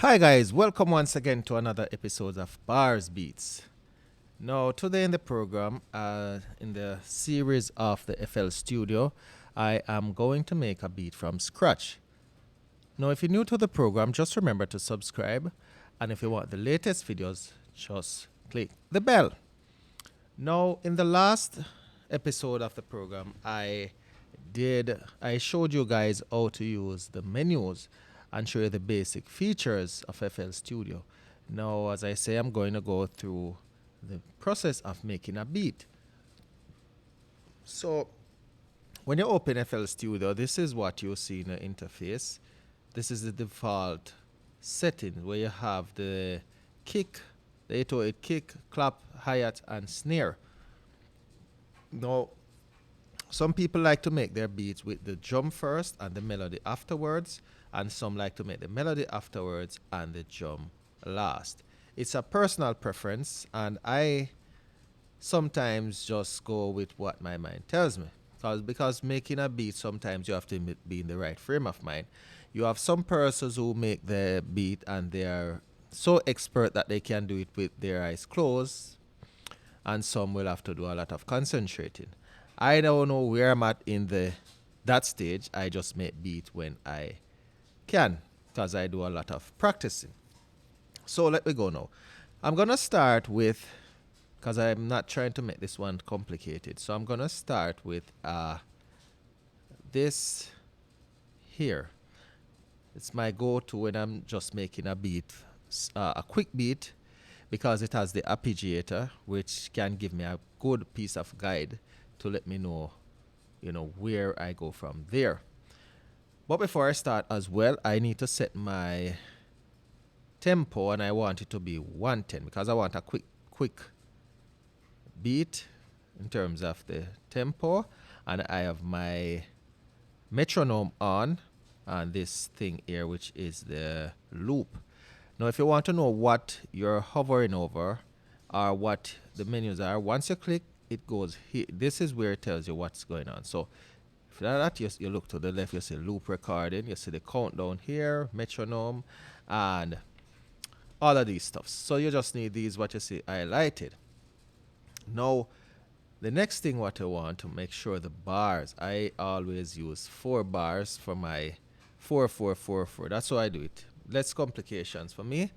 Hi guys, welcome once again to another episode of Bars Beats. Now today in the program, in the series of the FL Studio, I am going to make a beat from scratch. Now if you're new to the program, just remember to subscribe, and if you want the latest videos, just click the bell. Now in the last episode of the program, I showed you guys how to use the menus and show you the basic features of FL Studio. Now, as I say, I'm going to go through the process of making a beat. So, when you open FL Studio, this is what you see in the interface. This is the default setting where you have the kick, the 808 kick, clap, hi-hat, and snare. Now, some people like to make their beats with the drum first and the melody afterwards, and some like to make the melody afterwards and the drum last. It's a personal preference, and I sometimes just go with what my mind tells me. Because making a beat, sometimes you have to be in the right frame of mind. You have some persons who make the beat and they are so expert that they can do it with their eyes closed, and some will have to do a lot of concentrating. I don't know where I'm at in that stage. I just make beat when I can, because I do a lot of practicing. So let me go now. I'm gonna start with, because I'm not trying to make this one complicated. So I'm gonna start with this here. It's my go-to when I'm just making a beat, a quick beat, because it has the arpeggiator, which can give me a good piece of guide to let me know, where I go from there. But before I start as well, I need to set my tempo, and I want it to be 110 because I want a quick beat in terms of the tempo, and I have my metronome on, and this thing here, which is the loop. Now, if you want to know what you're hovering over or what the menus are, once you click, it goes here. This is where it tells you what's going on. So if that, you look to the left, you see loop recording, you see the countdown here, metronome, and all of these stuff. So you just need these, what you see highlighted. Now, the next thing what I want to make sure the bars, I always use 4 bars for my 4 4 4 4. That's how I do it. Less complications for me.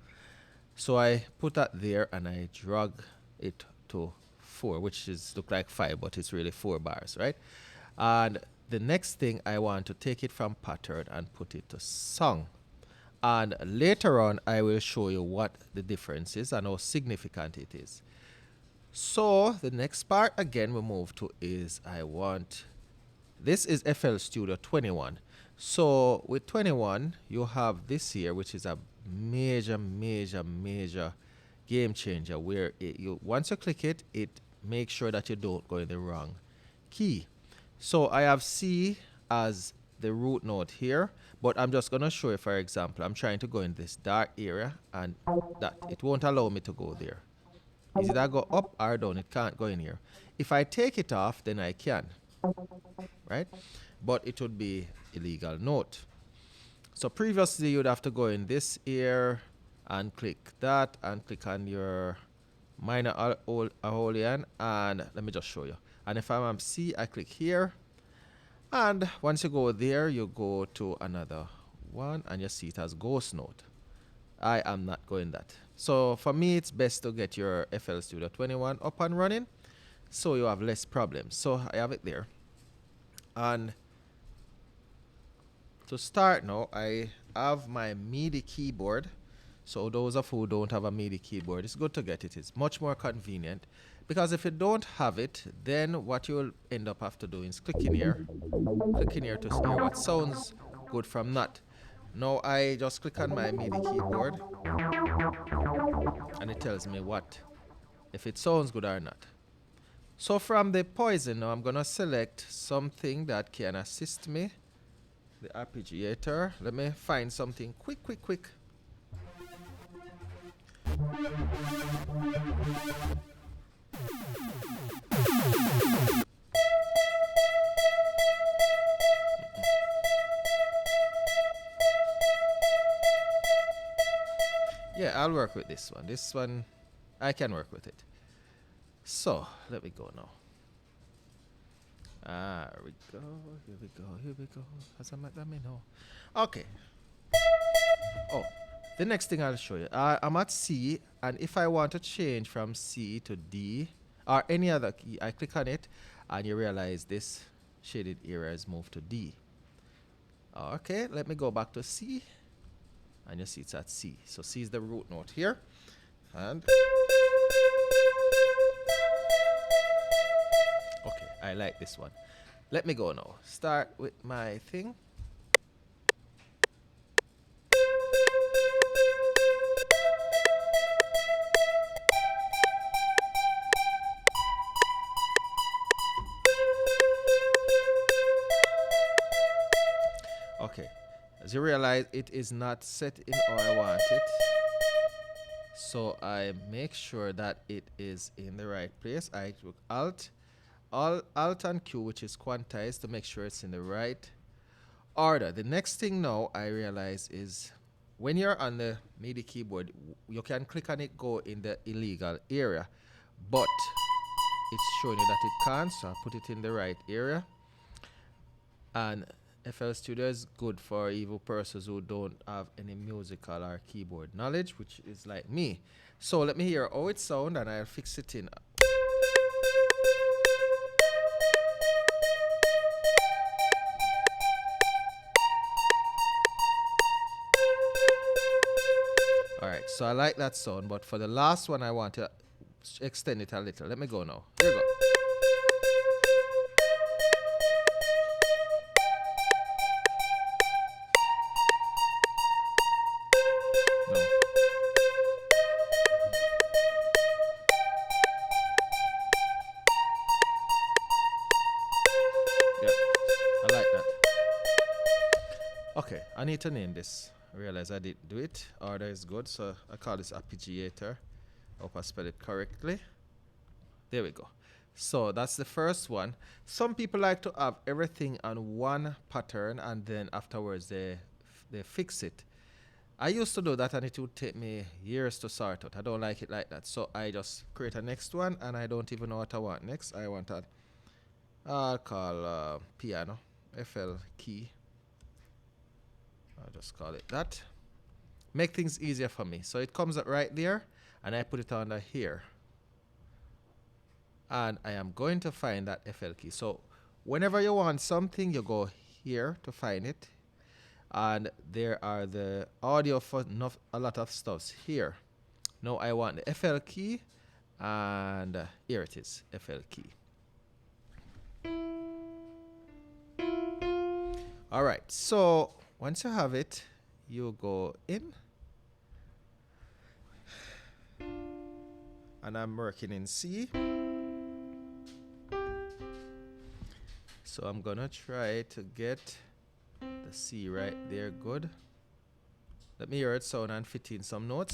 So I put that there and I drag it to 4, which is look like 5, but it's really 4 bars, right? And the next thing, I want to take it from pattern and put it to song. And later on, I will show you what the difference is and how significant it is. So the next part again we move to is this is FL Studio 21. So with 21, you have this here, which is a major game changer, where once you click it, it makes sure that you don't go in the wrong key. So I have C as the root note here, but I'm just going to show you, for example, I'm trying to go in this dark area, and that it won't allow me to go there. Is it I go up or down? It can't go in here. If I take it off, then I can, right? But it would be illegal note. So previously, you'd have to go in this ear and click that and click on your minor Aeolian, and let me just show you. And if I'm on C, I click here, and once you go there, you go to another one, and you see it as ghost note. I am not going that. So for me, it's best to get your FL Studio 21 up and running, so you have less problems. So I have it there. And to start now, I have my MIDI keyboard. So those of who don't have a MIDI keyboard, it's good to get it. It's much more convenient, because if you don't have it, then what you'll end up have to do is click in here to hear what sounds good from that. Now I just click on my MIDI keyboard, and it tells me if it sounds good or not. So from the poison, now I'm gonna select something that can assist me. The arpeggiator. Let me find something quick. Yeah, I'll work with this one. This one, I can work with it. So, let me go now. Here we go, here we go, here we go. As I'm at that, know. Okay. Oh, the next thing I'll show you. I'm at C, and if I want to change from C to D, or any other key, I click on it, and you realize this shaded area has moved to D. Okay, let me go back to C, and you see it's at C. So C is the root note here, and okay, I like this one. Let me go now. Start with my thing. Okay, as you realize, it is not set in how I want it. So I make sure that it is in the right place. I took Alt and Q, which is quantize, to make sure it's in the right order. The next thing now I realize is when you're on the MIDI keyboard, you can click on it, go in the illegal area, but it's showing you that it can't, so I put it in the right area. And FL Studio is good for evil persons who don't have any musical or keyboard knowledge, which is like me. So let me hear how it sounds, and I'll fix it in. Alright, so I like that sound, but for the last one I want to extend it a little. Let me go now. Here we go. No. Yeah, I like that. Okay, I need to name this. I realize I didn't do it. Order is good, so I call this arpeggiator. Hope I spell it correctly. There we go. So that's the first one. Some people like to have everything on one pattern, and then afterwards they fix it. I used to do that, and it would take me years to sort out. I don't like it like that. So I just create a next one, and I don't even know what I want next. I want a, I'll call piano, FL key. I'll just call it that. Make things easier for me. So it comes up right there, and I put it under here. And I am going to find that FL key. So whenever you want something, you go here to find it. And there are the audio for a lot of stuffs here. Now I want the FL key, and here it is, FL key. All right, so once you have it, you go in. And I'm working in C. So I'm gonna try to get the C right there, good. Let me hear it sound and fit in some notes.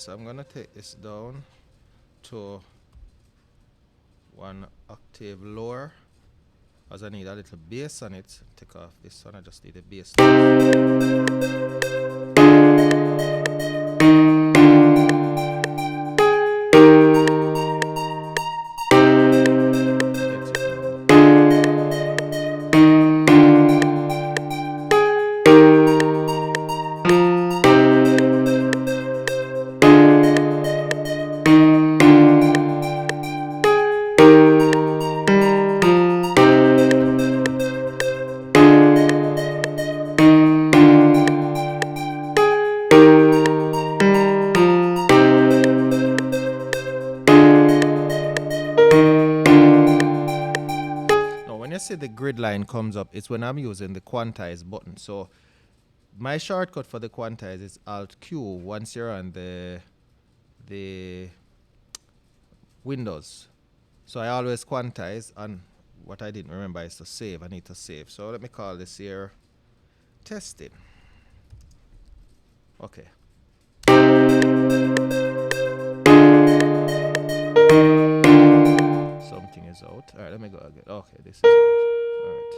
so I'm gonna take this down to 1 octave lower, as I need a little bass on it. Take off this one, I just need a bass. When you see the grid line comes up, it's when I'm using the quantize button. So my shortcut for the quantize is Alt Q once you're on the Windows. So I always quantize, and what I didn't remember is to save. I need to save. So let me call this here testing. Okay. Something is out. All right, let me go again. Okay, this is out. All right.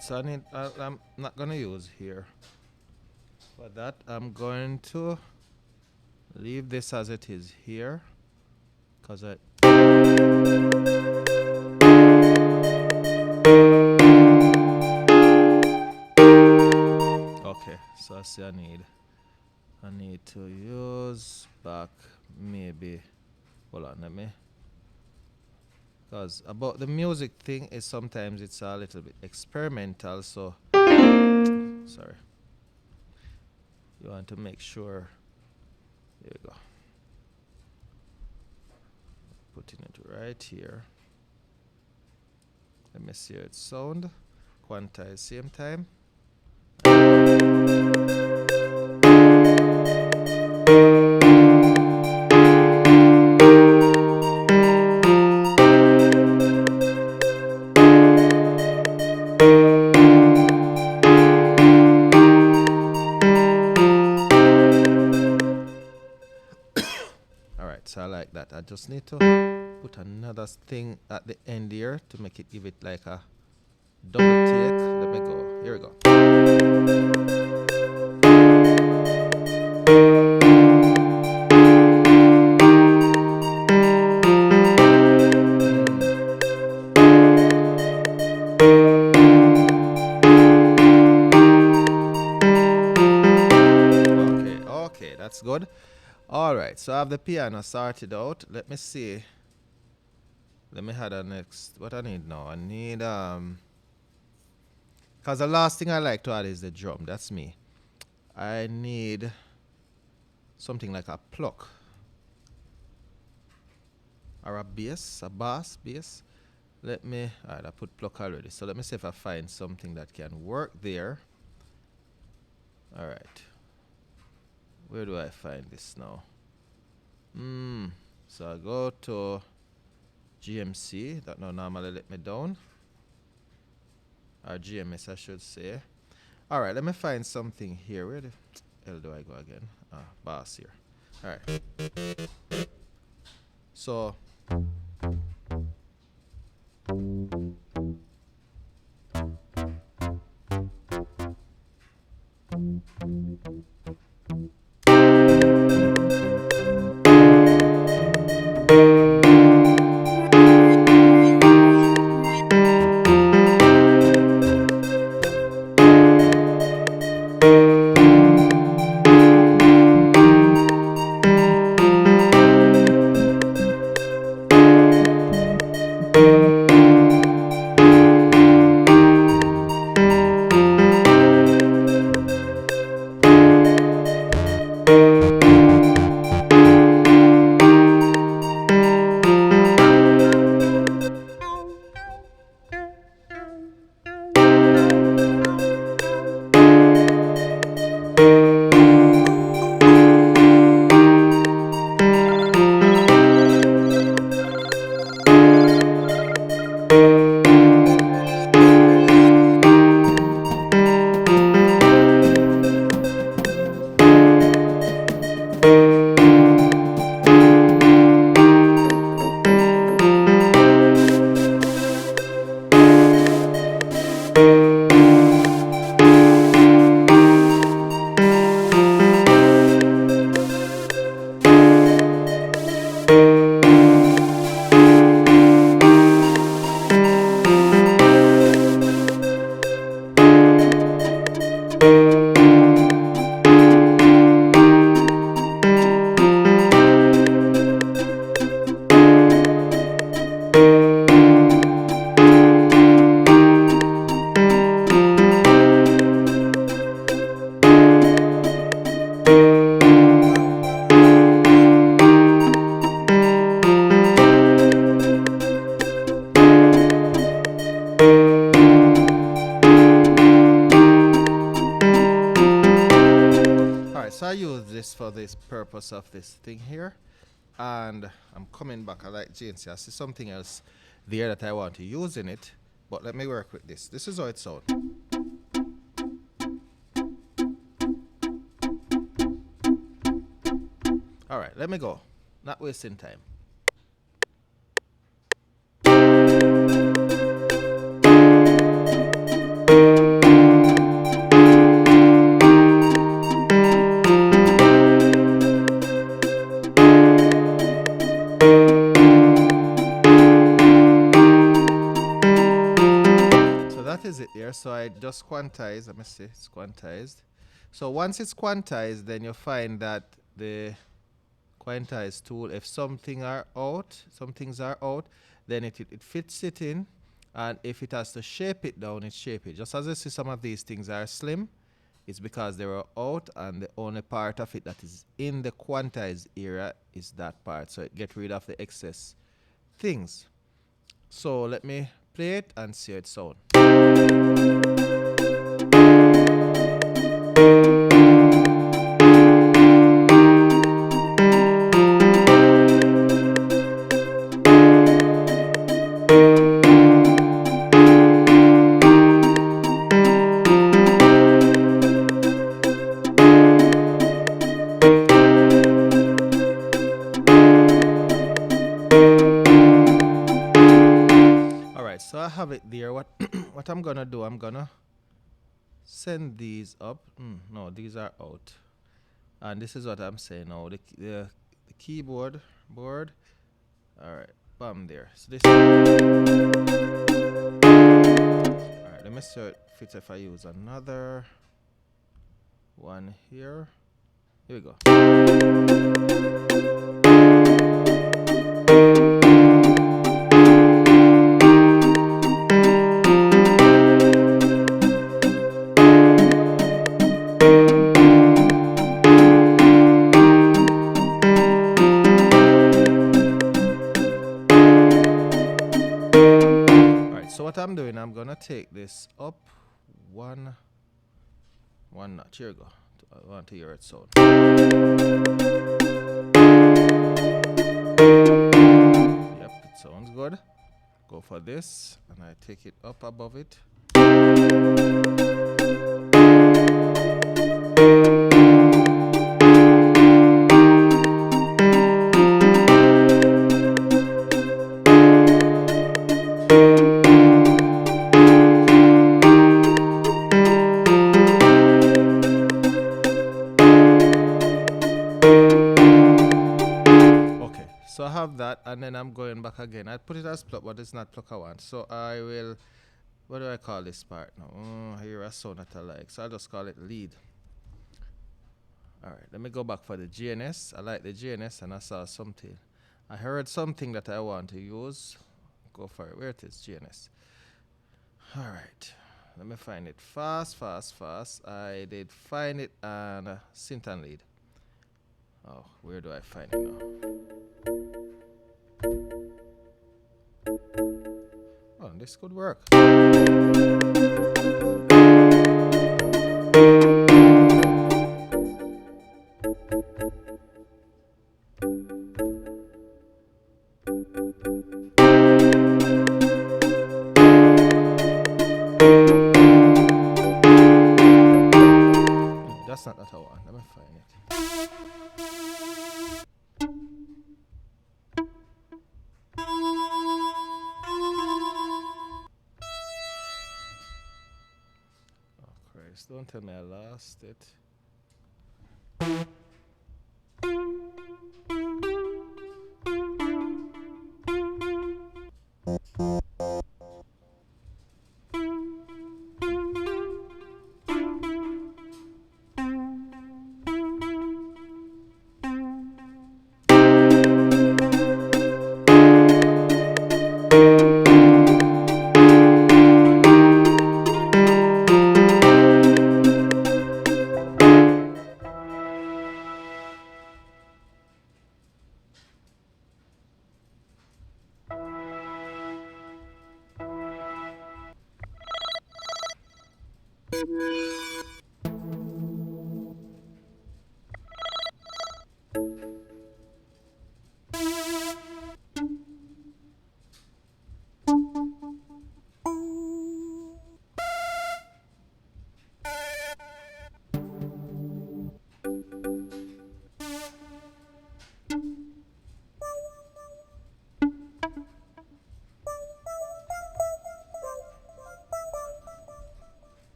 So I'm not gonna use here. For that, I'm going to leave this as it is here, because I okay. So I see I need to use back maybe. Hold on, let me. Because about the music thing is sometimes it's a little bit experimental, so sorry. You want to make sure. There you go. Putting it right here. Let me see how it sound. Quantize same time. So I like that. I just need to put another thing at the end here to make it give it like a double take. Let me go. Here we go. Okay, that's good. All right, so I have the piano sorted out. Let me see. Let me add a next. What I need now? I need because the last thing I like to add is the drum. That's me. I need something like a pluck or a bass, a bass bass. Let me. All right, I put pluck already. So let me see if I find something that can work there. All right. Where do I find this now? So I go to GMC, that no normally let me down. Or GMS, I should say. All right, let me find something here. Where the hell do I go again? Bass here. All right. So I use this for this purpose of this thing here, and I'm coming back. I like JNC. I see something else there that I want to use in it, but let me work with this. This is how it sounds. All right, let me go. Not wasting time. Is it there? So I just quantize. Let me see, it's quantized. So once it's quantized, then you find that the quantize tool, if some things are out, then it fits it in, and if it has to shape it down, it shape it. Just as you see, some of these things are slim, it's because they were out, and the only part of it that is in the quantized area is that part. So it get rid of the excess things. So let me play it and see how it sounds. So I have it there. What I'm gonna do, I'm gonna send these up. No, these are out. And this is what I'm saying now. The keyboard board. Alright, bam there. So this. Alright, let me see if I use another one here. Here we go. What I'm doing, I'm gonna take this up one notch. Here we go. I want to hear it sound. sounds good. Go for this, and I take it up above it. So I have that, and then I'm going back again. I put it as pluck, but it's not pluck I want. So I will, what do I call this part now? Oh, I hear a sound that I like. So I'll just call it lead. All right, let me go back for the GNS. I like the GNS, and I saw something. I heard something that I want to use. Go for it. Where it is, GNS. All right, let me find it fast. I did find it on synth and lead. Oh, where do I find it now? Oh, this could work. That's not what I want. Let me find it. Don't tell me I lost it.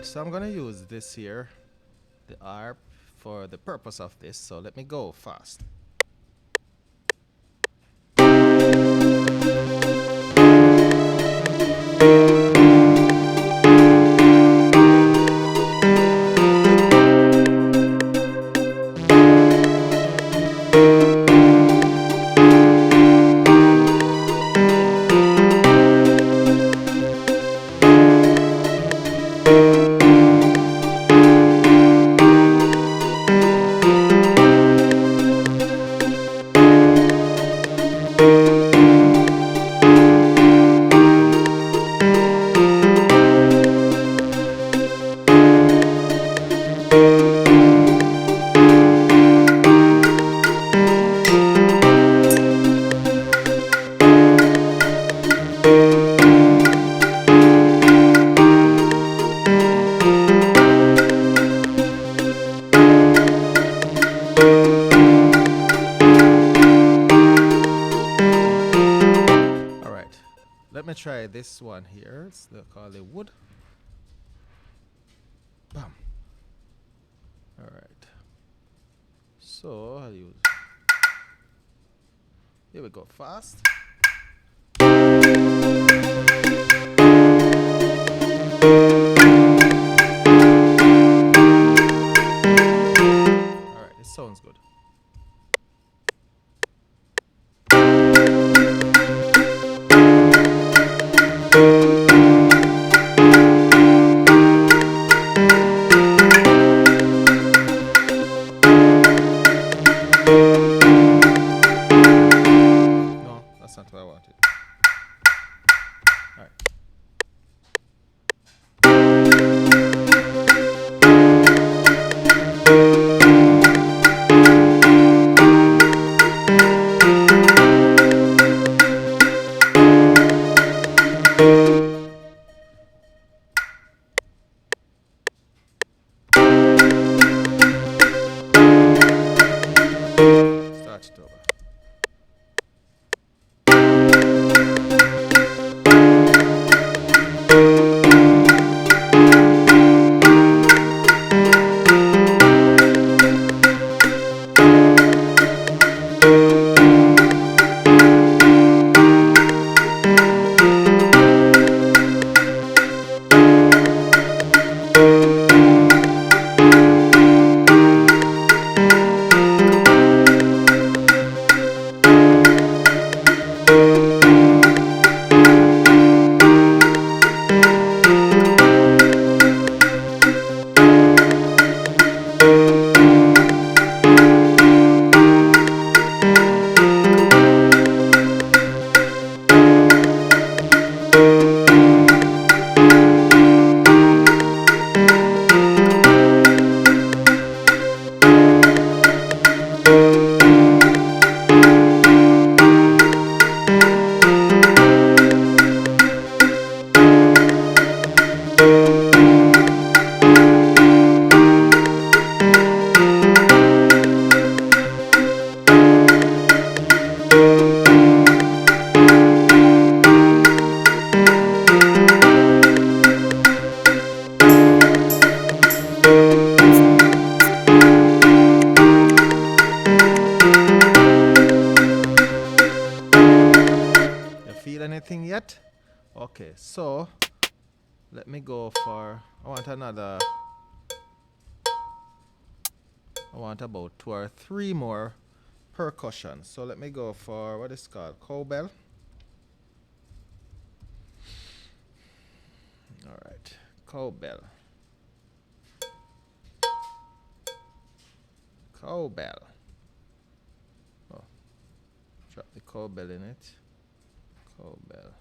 So I'm gonna use this here, the ARP, for the purpose of this. So let me go fast. Let me try this one here. It's called the wood. Bam. All right. So I'll use. Here we go. Fast. sounds good. No, that's not what I wanted. All right. Start it over. Feel anything yet? Okay, so let me go for, I want about 2 or 3 more percussion. So let me go for what is called cowbell. All right, cowbell. Cowbell. Oh, drop the cowbell in it. Cowbell.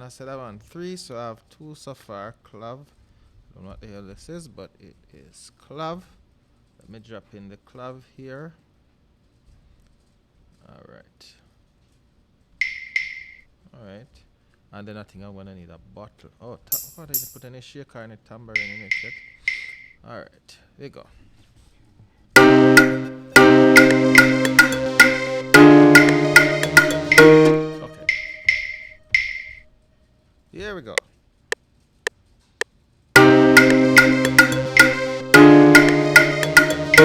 Said I want 3, so I have 2 so far. Clove. I don't know what the hell this is, but it is clove. Let me drop in the clove here. Alright. Alright. And then I think I'm gonna need a bottle. Oh, I didn't put any shaker or any tambourine in it yet. Alright, here you go. Okay. Here we go. I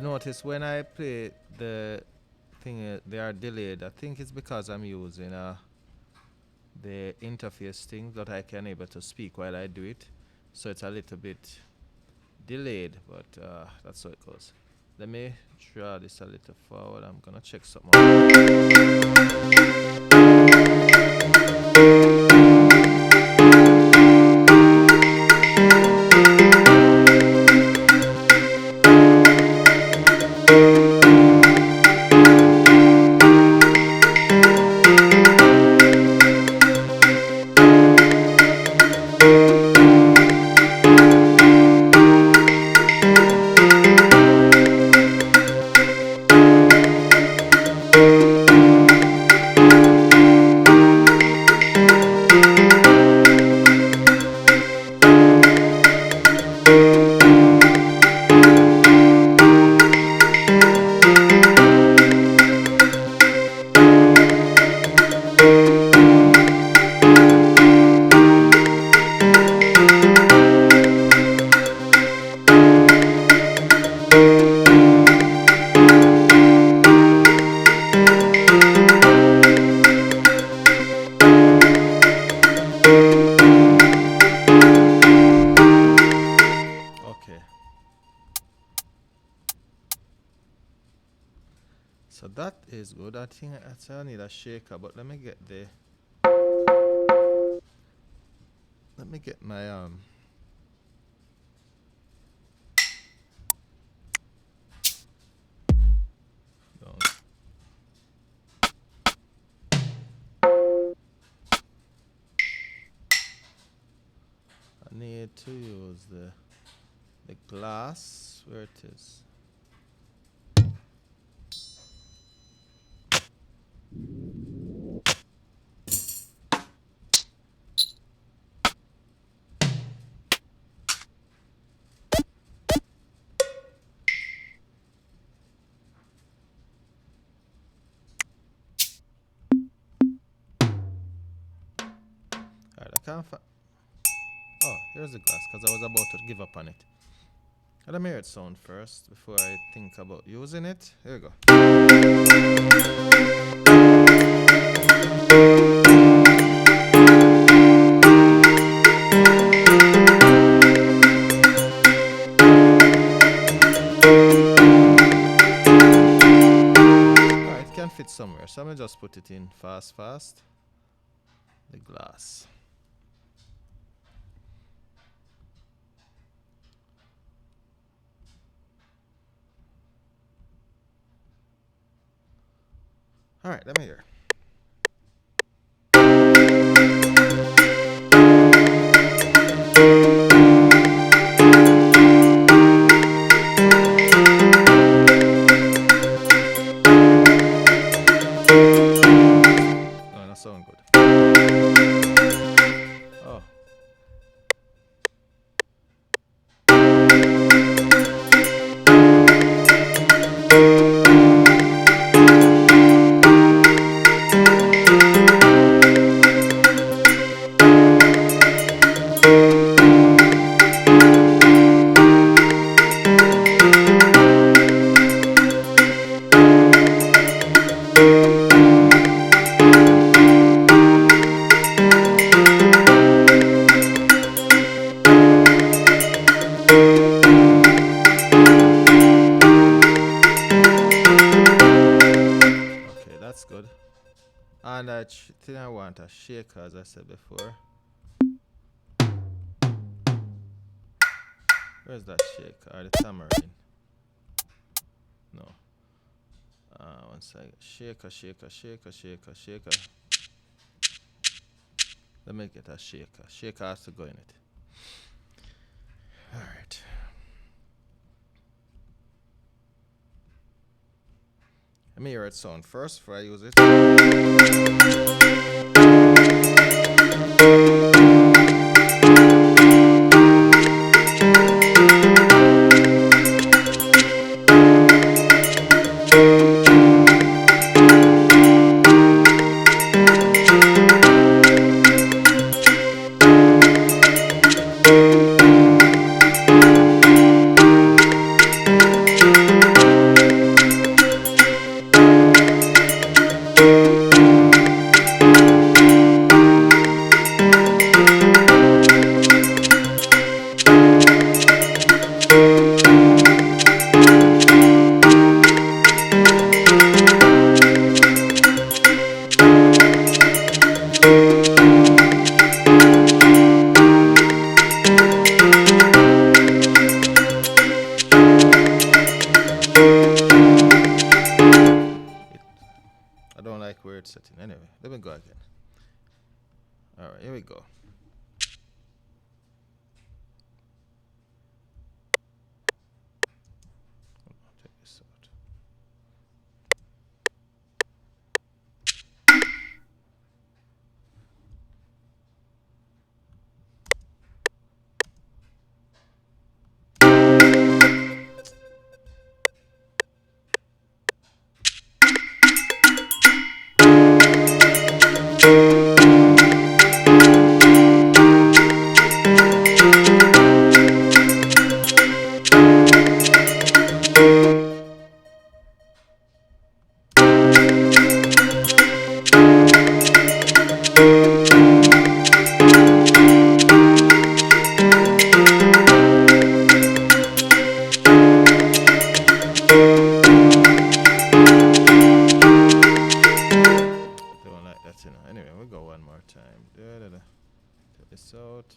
notice when I play the thing, they are delayed. I think it's because I'm using the interface thing that I can able to speak while I do it, so it's a little bit delayed, but that's how it goes. Let me draw this a little forward. I'm gonna check something out. Okay. So that is good. I think I need a shaker, but let me get my down. I need to use the glass where it is. Alright, I can't find. Oh, here's the glass, because I was about to give up on it. Let me hear it sound first before I think about using it. Here we go. Alright, it can fit somewhere, so I'm gonna just put it in fast. The glass. Alright, let me hear. No, that sound good. Oh. That's good. And I think I want a shaker, as I said before. Where's that shaker? Or the tamarind? No. One second. Shaker. Let me get a shaker. Shaker has to go in it. Alright. Let me hear it sound first before I use it. No, I don't like where it's setting. Anyway, let me go again. All right, here we go. Check this out. Don't like that, you know. Anyway, we'll go one more time. Check this out.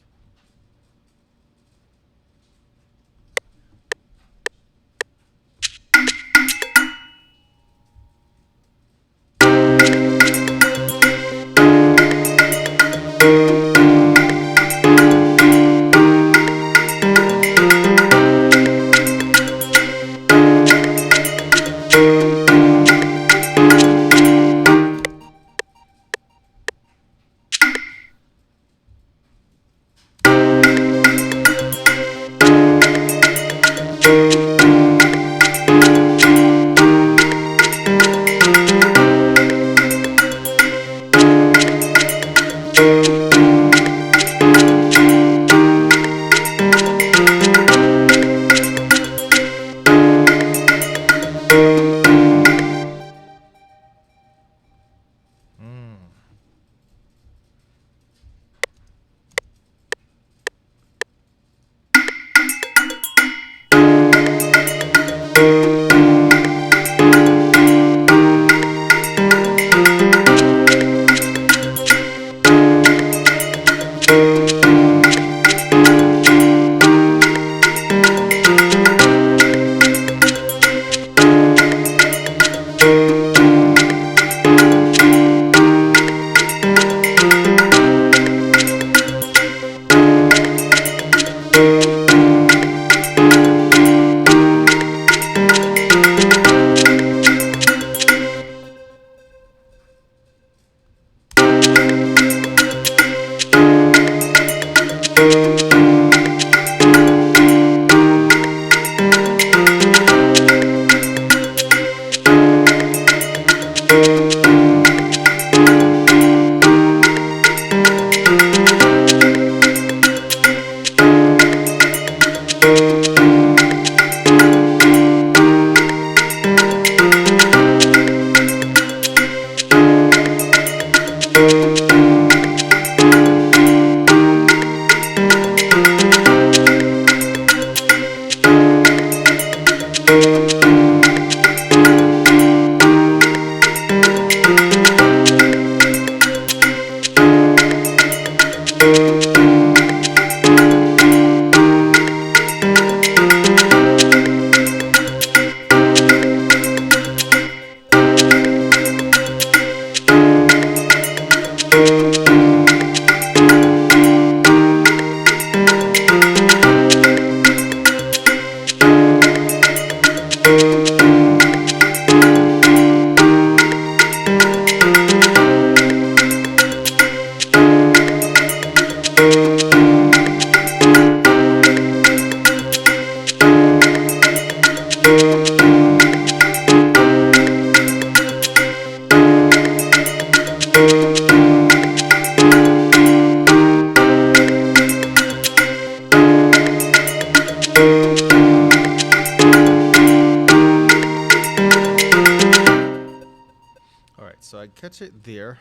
Alright, so I catch it there,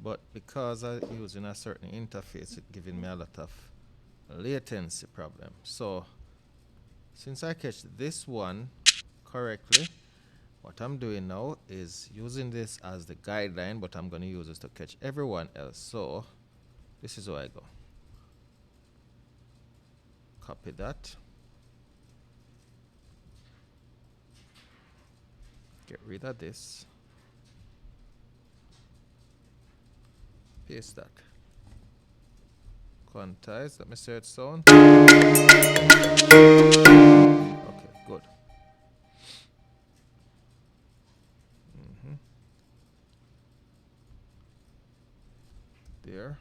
but because I'm using a certain interface, it's giving me a lot of latency problem. So Since I catch this one correctly, what I'm doing now is using this as the guideline, but I'm going to use this to catch everyone else. So this is how I go. Copy that. Get rid of this. Paste that. Quantize. Let me search sound. Okay, good. There.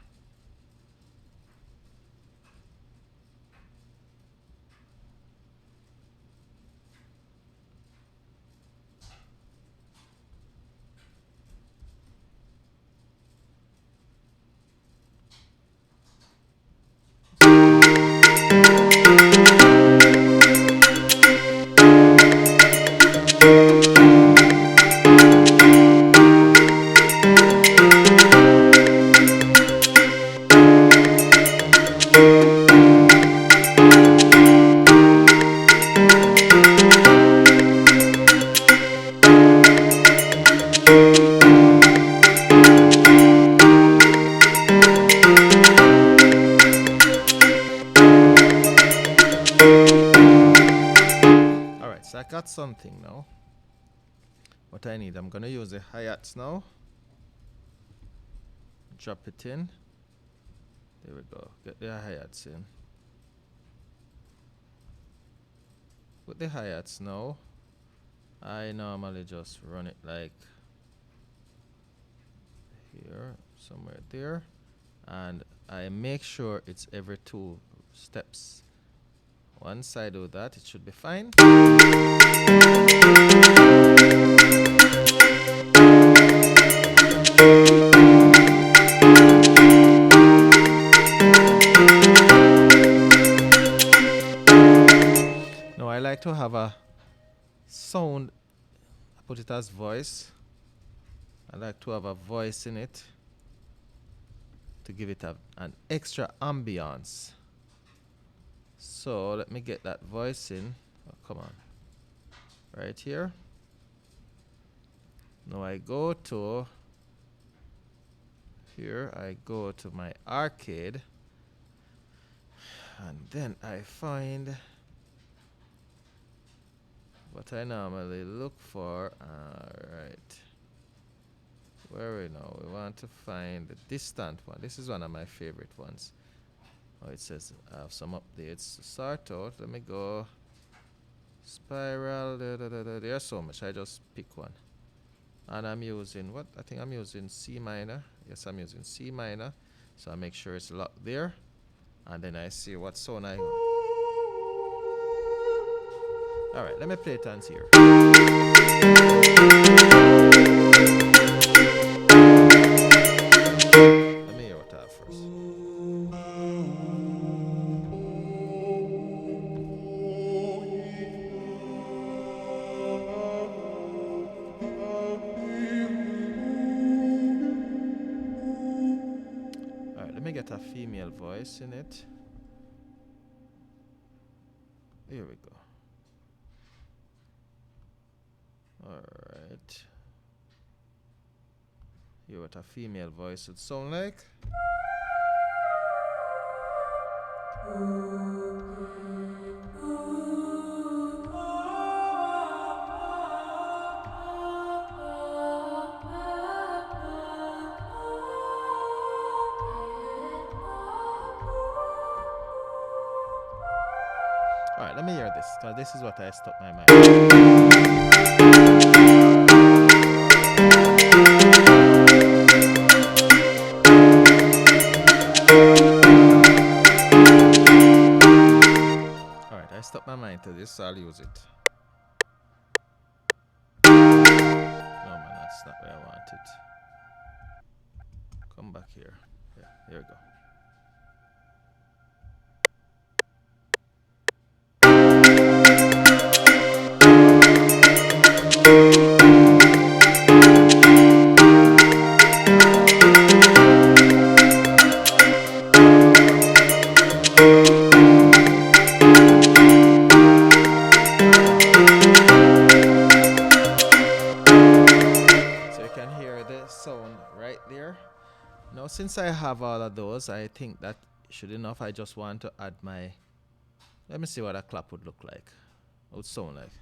Alright, so I got something now. What I need, I'm gonna use the hi-hats now. Drop it in. There we go. Get the hi-hats in. With the hi-hats now, I normally just run it like here, somewhere there, and I make sure it's every 2 steps. Once I do that, it should be fine. Now I like to have a sound, I put it as voice. I like to have a voice in it to give it an extra ambience. So let me get that voice in. Oh, come on. Right here. Now I go to here, I go to my arcade, and then I find what I normally look for. Alright. Where are we now? We want to find the distant one. This is one of my favorite ones. Oh, it says I have some updates to start out. Let me go. Spiral. There's so much. I just pick one. And I'm using what? I think I'm using C minor. Yes, I'm using C minor. So I make sure it's locked there. And then I see what sound I want. Alright, let me play it and here. Let me hear what I have first. Alright, let me get a female voice in it. Here we go. Alright. Hear what a female voice would sound like. Alright, let me hear this, because this is what I stuck my mind. Alright, I stuck my mind to this, so I'll use it. No man, that's not where I want it. Come back here. Yeah, here we go. Now, since I have all of those, I think that should enough. I just want to add my. Let me see what a clap would look like. What would sound like.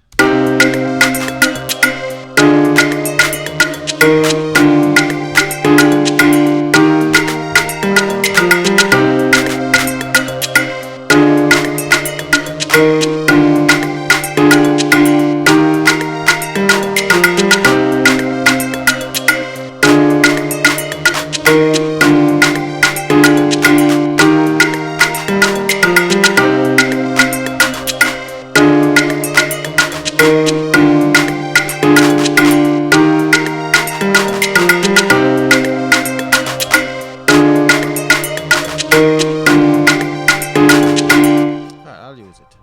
I'll use it.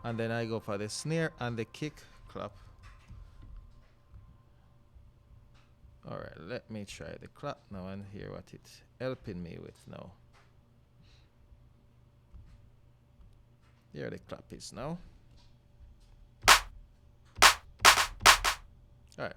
And then I go for the snare and the kick clap. Alright, let me try the clap now and hear what it's helping me with now. Here the clap is now. Alright.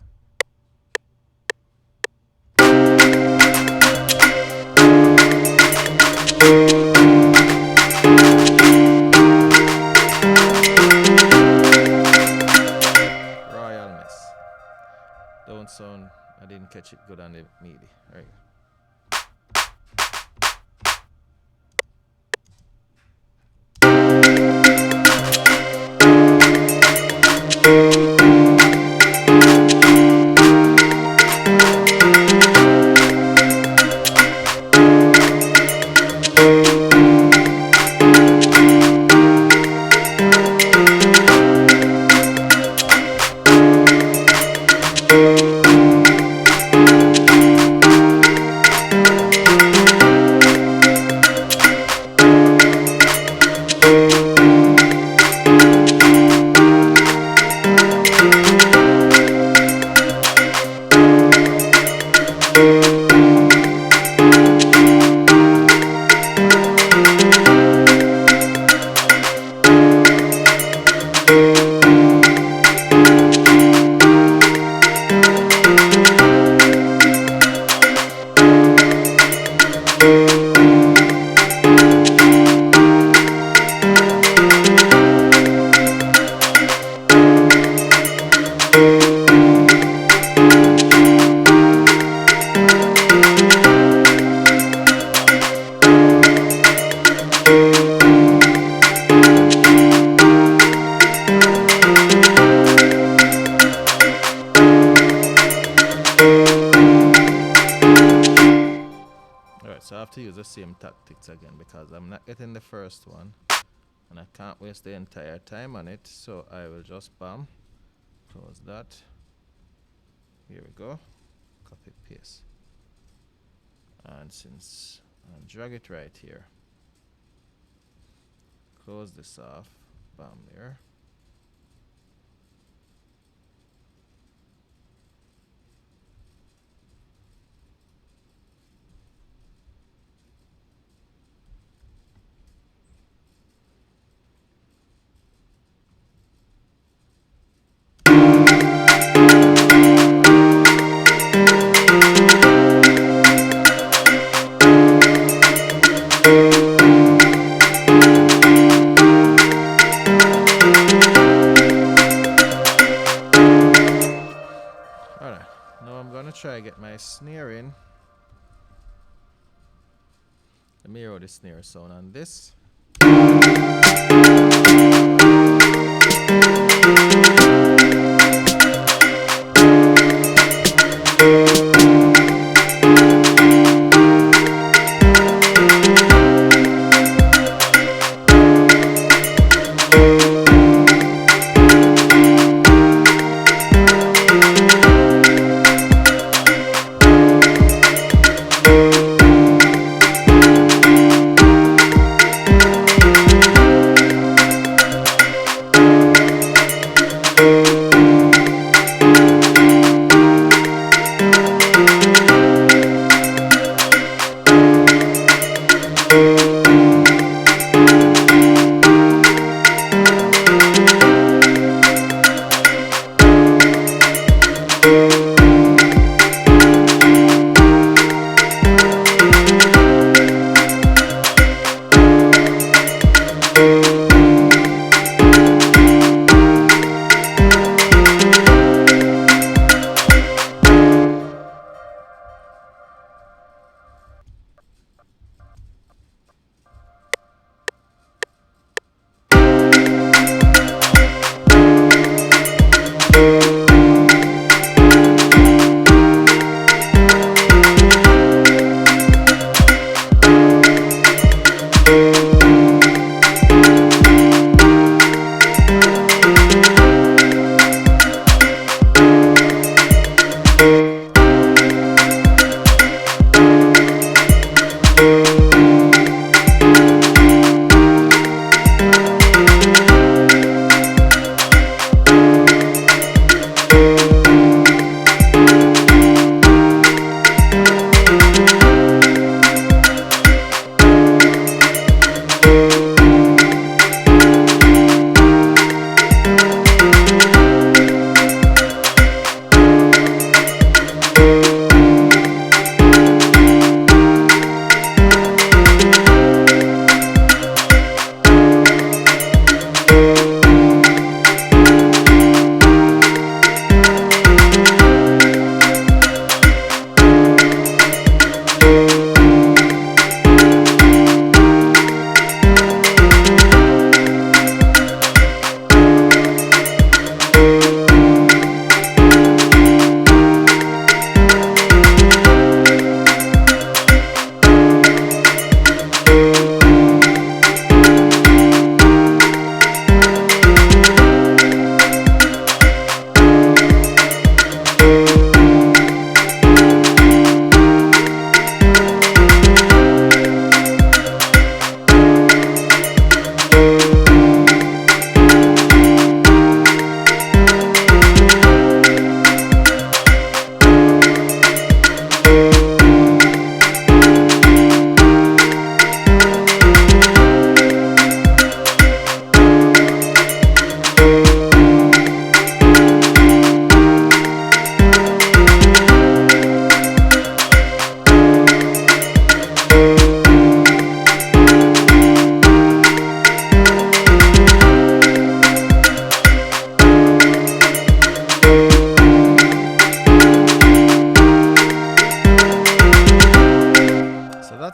Royalness. Don't sound, I didn't catch it good on the MIDI. There you go. So I have to use the same tactics again because I'm not getting the first one and I can't waste the entire time on it, so I will just bam, close that, here we go, copy paste, and since and drag it right here, close this off, bam, there. Try get my snare in. Let me hear the snare sound on this.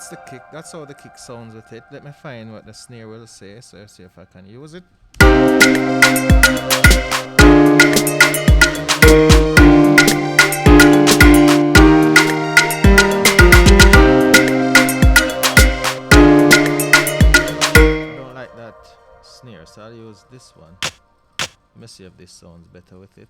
that's the kick. That's how the kick sounds with it. Let me find what the snare will say, so I'll see if I can use it. I don't like that snare, so I'll use this one. Let me see if this sounds better with it.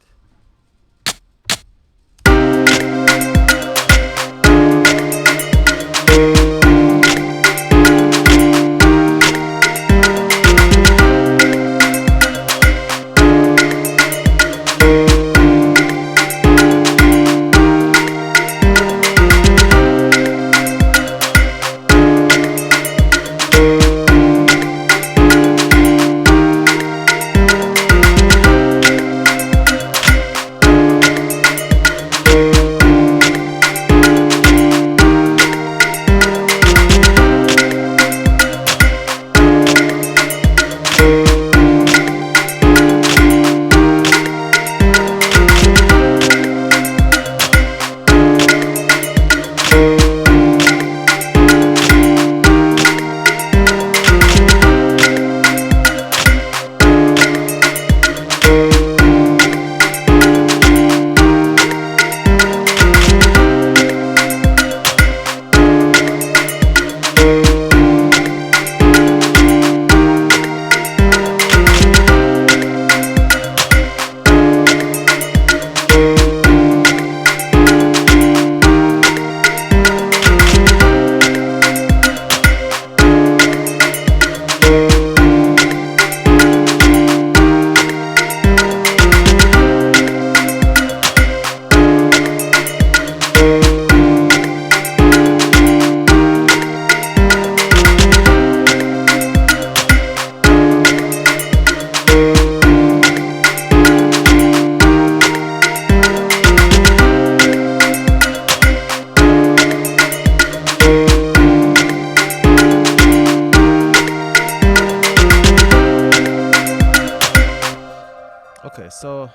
Okay, so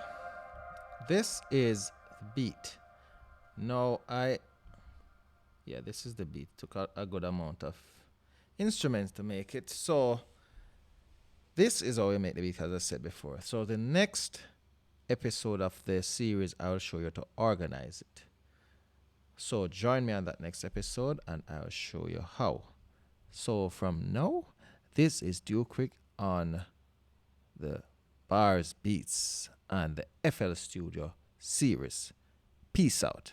this is the beat. Now this is the beat. Took a good amount of instruments to make it. So this is how we make the beat, as I said before. So the next episode of the series, I'll show you to organize it. So join me on that next episode and I'll show you how. So from now, this is Duke on the Bars, Beats, and the FL Studio series. Peace out.